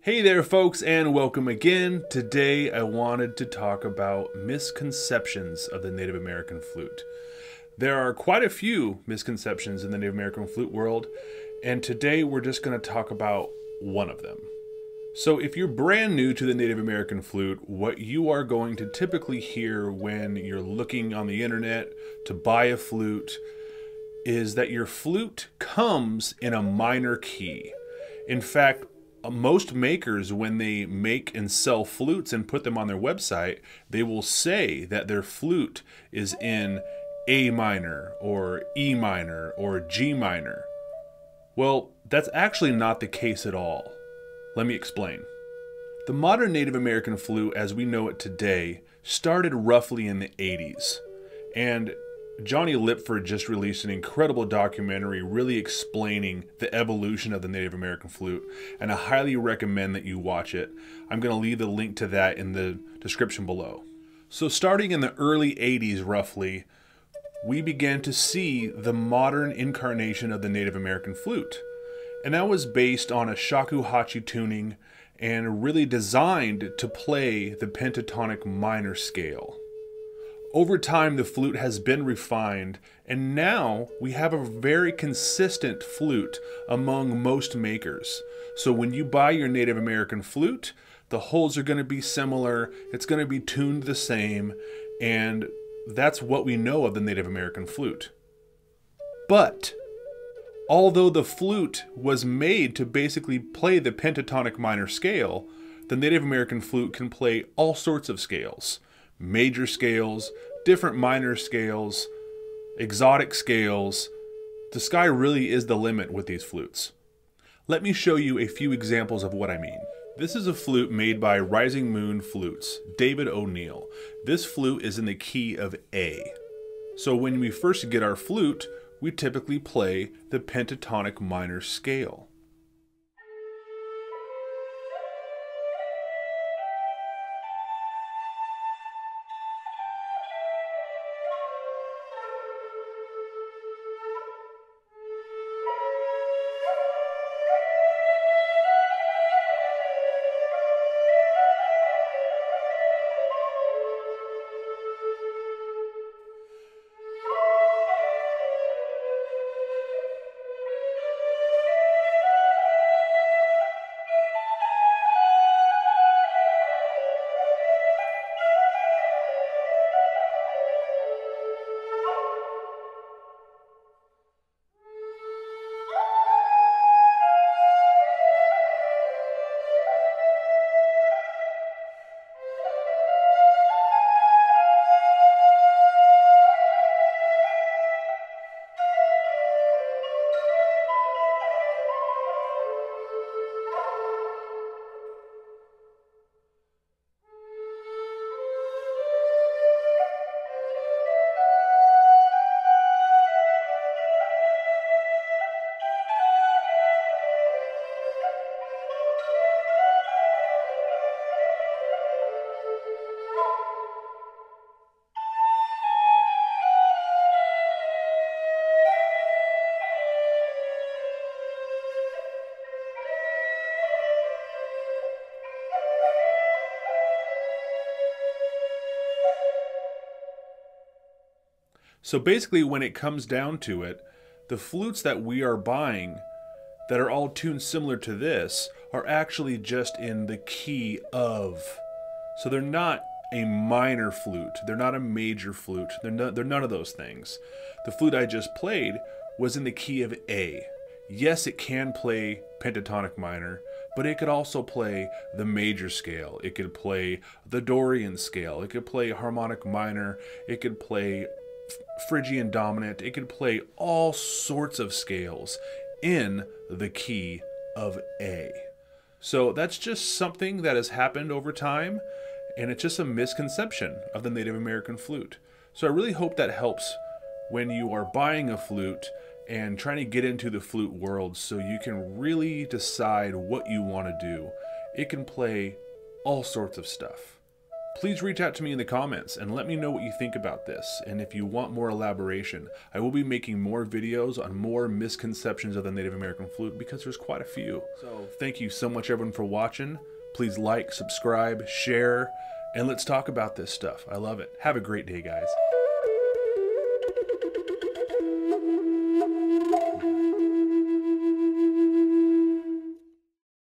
Hey there folks, and welcome again. Today I wanted to talk about misconceptions of the Native American flute. There are quite a few misconceptions in the Native American flute world, and today we're just going to talk about one of them. So if you're brand new to the Native American flute, what you are going to typically hear when you're looking on the internet to buy a flute is that your flute comes in a minor key. In fact, most makers, when they make and sell flutes and put them on their website, they will say that their flute is in A minor or E minor or G minor. Well, that's actually not the case at all. Let me explain. The modern Native American flute, as we know it today, started roughly in the 80s. And Johnny Lipford just released an incredible documentary really explaining the evolution of the Native American flute, and I highly recommend that you watch it. I'm going to leave the link to that in the description below. So starting in the early 80s roughly, we began to see the modern incarnation of the Native American flute. And that was based on a shakuhachi tuning and really designed to play the pentatonic minor scale. Over time, the flute has been refined, and now we have a very consistent flute among most makers. So when you buy your Native American flute, the holes are going to be similar, it's going to be tuned the same, and that's what we know of the Native American flute. But although the flute was made to basically play the pentatonic minor scale, the Native American flute can play all sorts of scales. Major scales, different minor scales, exotic scales. The sky really is the limit with these flutes. Let me show you a few examples of what I mean. This is a flute made by Rising Moon Flutes, David O'Neill. This flute is in the key of A. So when we first get our flute, we typically play the pentatonic minor scale. So basically, when it comes down to it, the flutes that we are buying that are all tuned similar to this are actually just in the key of. So they're not a minor flute, they're not a major flute, they're none of those things. The flute I just played was in the key of A. Yes, it can play pentatonic minor, but it could also play the major scale. It could play the Dorian scale. It could play harmonic minor. It could play Phrygian dominant. It could play all sorts of scales in the key of A. So that's just something that has happened over time, and it's just a misconception of the Native American flute. So I really hope that helps when you are buying a flute and trying to get into the flute world, so you can really decide what you want to do. It can play all sorts of stuff. please reach out to me in the comments and let me know what you think about this. And if you want more elaboration, I will be making more videos on more misconceptions of the Native American flute because there's quite a few. So thank you so much everyone for watching. Please like, subscribe, share, and let's talk about this stuff. I love it. Have a great day, guys.